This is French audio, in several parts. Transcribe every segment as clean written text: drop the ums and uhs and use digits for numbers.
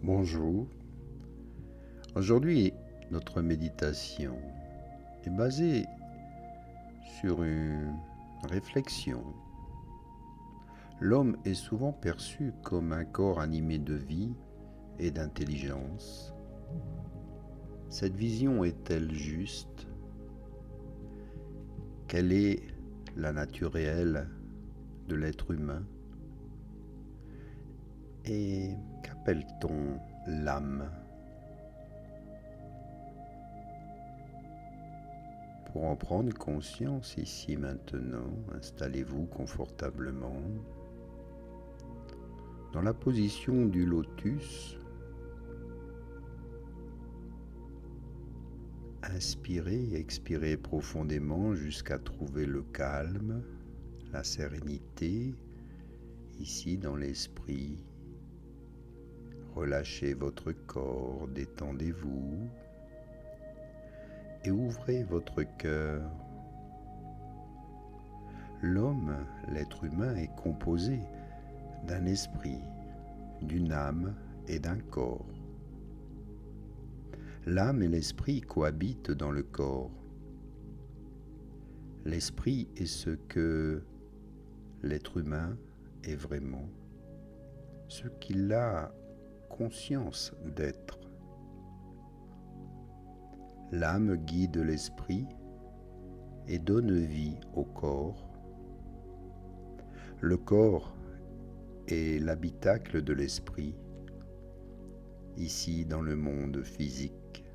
Bonjour. Aujourd'hui, notre méditation est basée sur une réflexion. L'homme est souvent perçu comme un corps animé de vie et d'intelligence. Cette vision est-elle juste? Quelle est la nature réelle de l'être humain? Et qu'appelle-t-on l'âme? Pour en prendre conscience ici maintenant, installez-vous confortablement dans la position du lotus. Inspirez et expirez profondément jusqu'à trouver le calme, la sérénité ici dans l'esprit. Relâchez votre corps, détendez-vous et ouvrez votre cœur. L'homme, l'être humain, est composé d'un esprit, d'une âme et d'un corps. L'âme et l'esprit cohabitent dans le corps. L'esprit est ce que l'être humain est vraiment, ce qu'il a conscience d'être. L'âme guide l'esprit et donne vie au corps. Le corps est l'habitacle de l'esprit, ici dans le monde physique.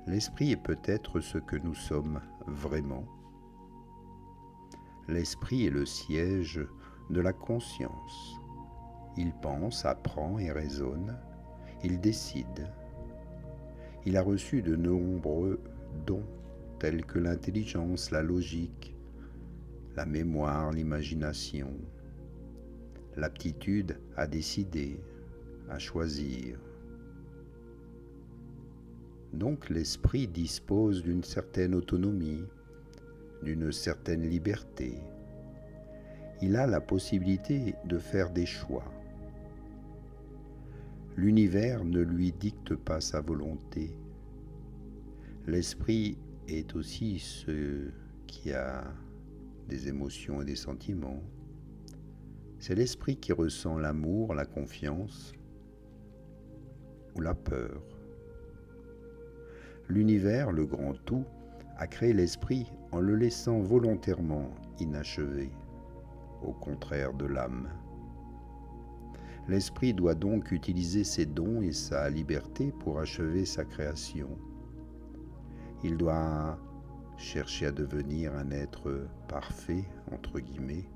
L'esprit est peut-être ce que nous sommes vraiment. L'esprit est le siège de la conscience. Il pense, apprend et raisonne. Il décide. Il a reçu de nombreux dons tels que l'intelligence, la logique, la mémoire, l'imagination, l'aptitude à décider, à choisir. Donc l'esprit dispose d'une certaine autonomie, d'une certaine liberté. Il a la possibilité de faire des choix. L'univers ne lui dicte pas sa volonté. L'esprit est aussi ce qui a des émotions et des sentiments. C'est l'esprit qui ressent l'amour, la confiance ou la peur. L'univers, le grand tout, a créé l'esprit en le laissant volontairement inachevé, au contraire de l'âme. L'esprit doit donc utiliser ses dons et sa liberté pour achever sa création. Il doit chercher à devenir un être parfait, entre guillemets,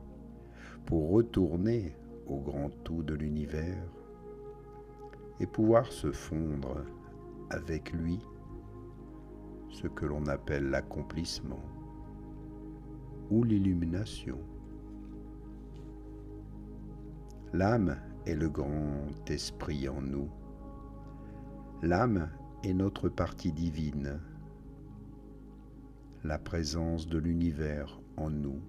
pour retourner au grand tout de l'univers et pouvoir se fondre avec lui, ce que l'on appelle l'accomplissement ou l'illumination. L'âme est le grand esprit en nous. L'âme est notre partie divine, la présence de l'univers en nous,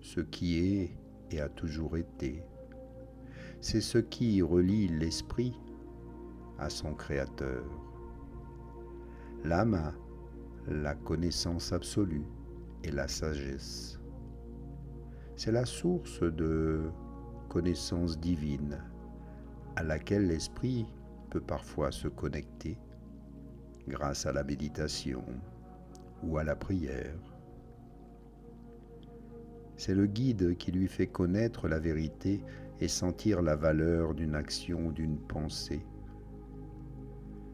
ce qui est et a toujours été. C'est ce qui relie l'esprit à son créateur. L'âme a la connaissance absolue et la sagesse. C'est la source de connaissance divine à laquelle l'esprit peut parfois se connecter grâce à la méditation ou à la prière. C'est le guide qui lui fait connaître la vérité et sentir la valeur d'une action ou d'une pensée.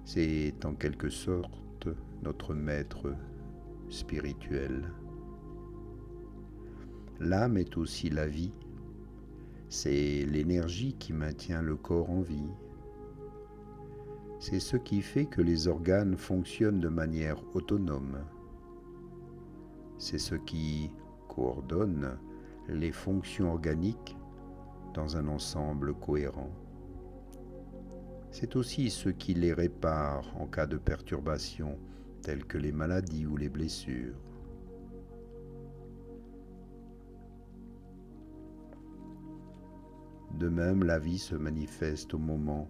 C'est en quelque sorte notre maître spirituel. L'âme est aussi la vie. C'est l'énergie qui maintient le corps en vie. C'est ce qui fait que les organes fonctionnent de manière autonome. C'est ce qui coordonne les fonctions organiques dans un ensemble cohérent. C'est aussi ce qui les répare en cas de perturbations telles que les maladies ou les blessures. De même, la vie se manifeste au moment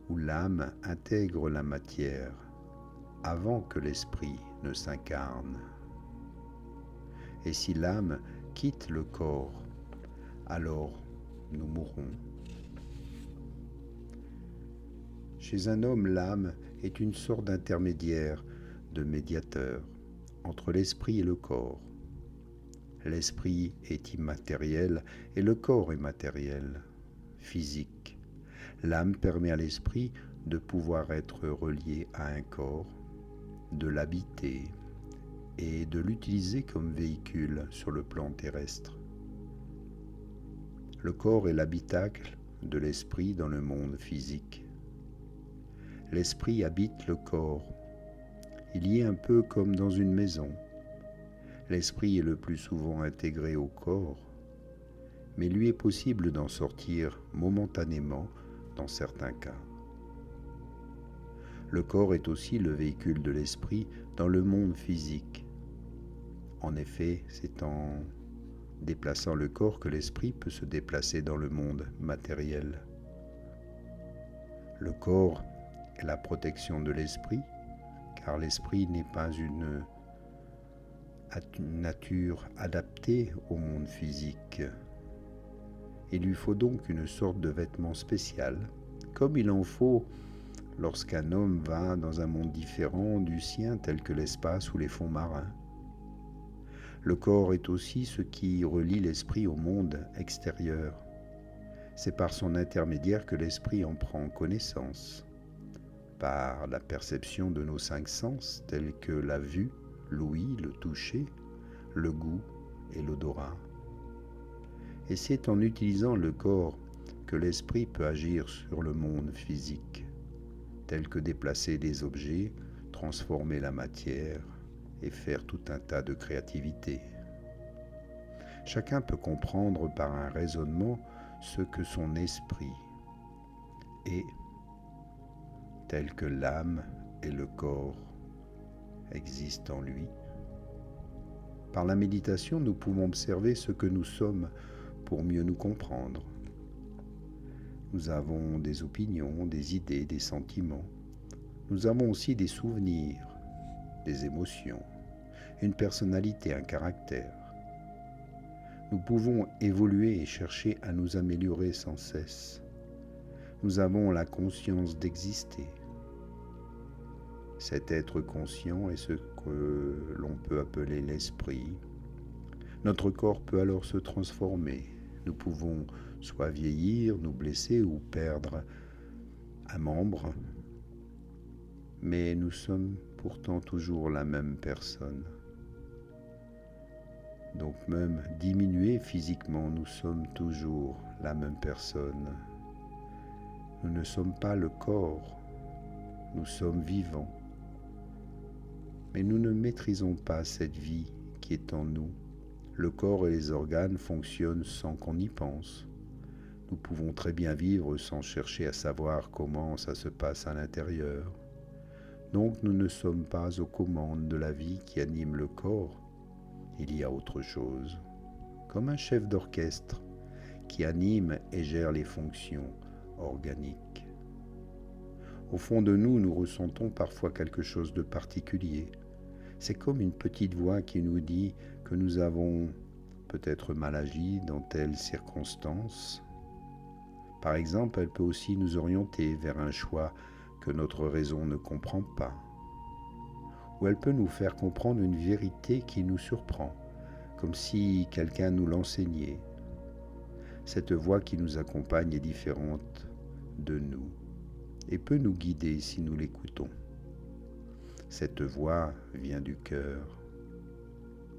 où l'âme intègre la matière avant que l'esprit ne s'incarne. Et si l'âme quitte le corps, alors nous mourrons. Chez un homme, l'âme est une sorte d'intermédiaire, de médiateur entre l'esprit et le corps. L'esprit est immatériel et le corps est matériel, physique. L'âme permet à l'esprit de pouvoir être relié à un corps, de l'habiter et de l'utiliser comme véhicule sur le plan terrestre. Le corps est l'habitacle de l'esprit dans le monde physique. L'esprit habite le corps. Il y est un peu comme dans une maison. L'esprit est le plus souvent intégré au corps, mais lui est possible d'en sortir momentanément dans certains cas. Le corps est aussi le véhicule de l'esprit dans le monde physique. En effet, c'est en déplaçant le corps que l'esprit peut se déplacer dans le monde matériel. Le corps est la protection de l'esprit, car l'esprit n'est pas une nature adaptée au monde physique. Il lui faut donc une sorte de vêtement spécial, comme il en faut lorsqu'un homme va dans un monde différent du sien, tel que l'espace ou les fonds marins. Le corps est aussi ce qui relie l'esprit au monde extérieur. C'est par son intermédiaire que l'esprit en prend connaissance, par la perception de nos 5 sens, tels que la vue, l'ouïe, le toucher, le goût et l'odorat. Et c'est en utilisant le corps que l'esprit peut agir sur le monde physique, tel que déplacer des objets, transformer la matière et faire tout un tas de créativité. Chacun peut comprendre par un raisonnement ce que son esprit est, tel que l'âme et le corps existent en lui. Par la méditation, nous pouvons observer ce que nous sommes pour mieux nous comprendre. Nous avons des opinions, des idées, des sentiments. Nous avons aussi des souvenirs, des émotions, une personnalité, un caractère. Nous pouvons évoluer et chercher à nous améliorer sans cesse. Nous avons la conscience d'exister. Cet être conscient est ce que l'on peut appeler l'esprit. Notre corps peut alors se transformer. Nous pouvons soit vieillir, nous blesser ou perdre un membre, mais nous sommes pourtant toujours la même personne. Donc même diminués physiquement, nous sommes toujours la même personne. Nous ne sommes pas le corps, nous sommes vivants. Mais nous ne maîtrisons pas cette vie qui est en nous. Le corps et les organes fonctionnent sans qu'on y pense. Nous pouvons très bien vivre sans chercher à savoir comment ça se passe à l'intérieur. Donc nous ne sommes pas aux commandes de la vie qui anime le corps. Il y a autre chose, comme un chef d'orchestre qui anime et gère les fonctions organiques. Au fond de nous, nous ressentons parfois quelque chose de particulier. C'est comme une petite voix qui nous dit que nous avons peut-être mal agi dans telle circonstance. Par exemple, elle peut aussi nous orienter vers un choix que notre raison ne comprend pas. Ou elle peut nous faire comprendre une vérité qui nous surprend, comme si quelqu'un nous l'enseignait. Cette voix qui nous accompagne est différente de nous et peut nous guider si nous l'écoutons. Cette voix vient du cœur.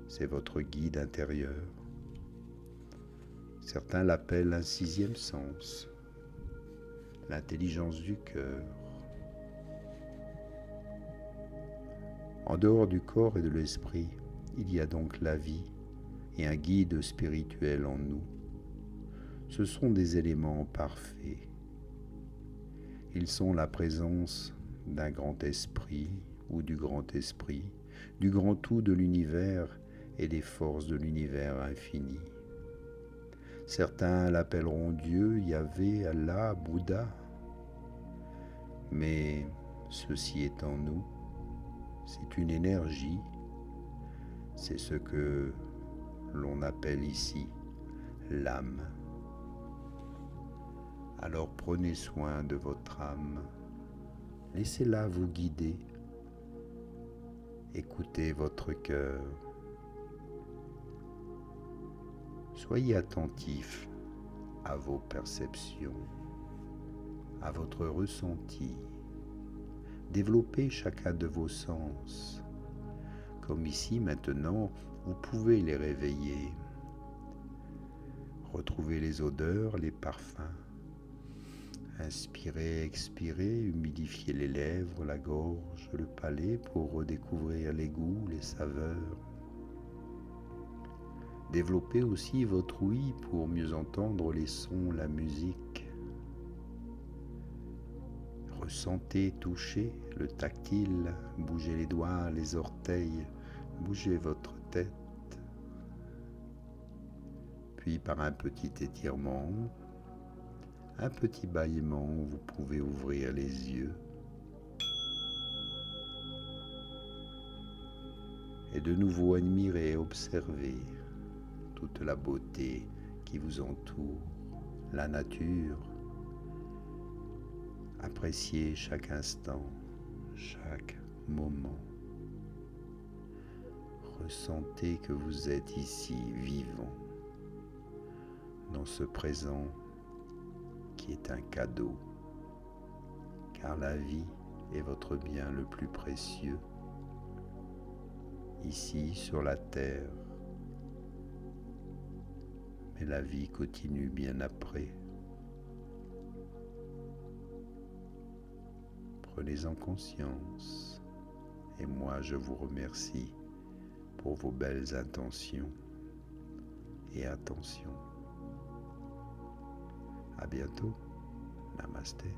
C'est votre guide intérieur. Certains l'appellent un 6e sens, l'intelligence du cœur. En dehors du corps et de l'esprit, il y a donc la vie et un guide spirituel en nous. Ce sont des éléments parfaits. Ils sont la présence d'un grand esprit ou du grand esprit, du grand tout de l'univers et des forces de l'univers infini. Certains l'appelleront Dieu, Yahvé, Allah, Bouddha. Mais ceci est en nous, c'est une énergie, c'est ce que l'on appelle ici l'âme. Alors prenez soin de votre âme, laissez-la vous guider, écoutez votre cœur, soyez attentif à vos perceptions, à votre ressenti, développez chacun de vos sens, comme ici maintenant vous pouvez les réveiller, retrouvez les odeurs, les parfums. Inspirez, expirez, humidifiez les lèvres, la gorge, le palais pour redécouvrir les goûts, les saveurs. Développez aussi votre ouïe pour mieux entendre les sons, la musique. Ressentez, touchez le tactile, bougez les doigts, les orteils, bougez votre tête. Puis par un petit étirement, un petit bâillement, vous pouvez ouvrir les yeux et de nouveau admirer et observer toute la beauté qui vous entoure, la nature. Appréciez chaque instant, chaque moment. Ressentez que vous êtes ici, vivant, dans ce présent qui est un cadeau, car la vie est votre bien le plus précieux, ici sur la terre. Mais la vie continue bien après. Prenez-en conscience, et moi je vous remercie pour vos belles intentions et attention. À bientôt. Namasté.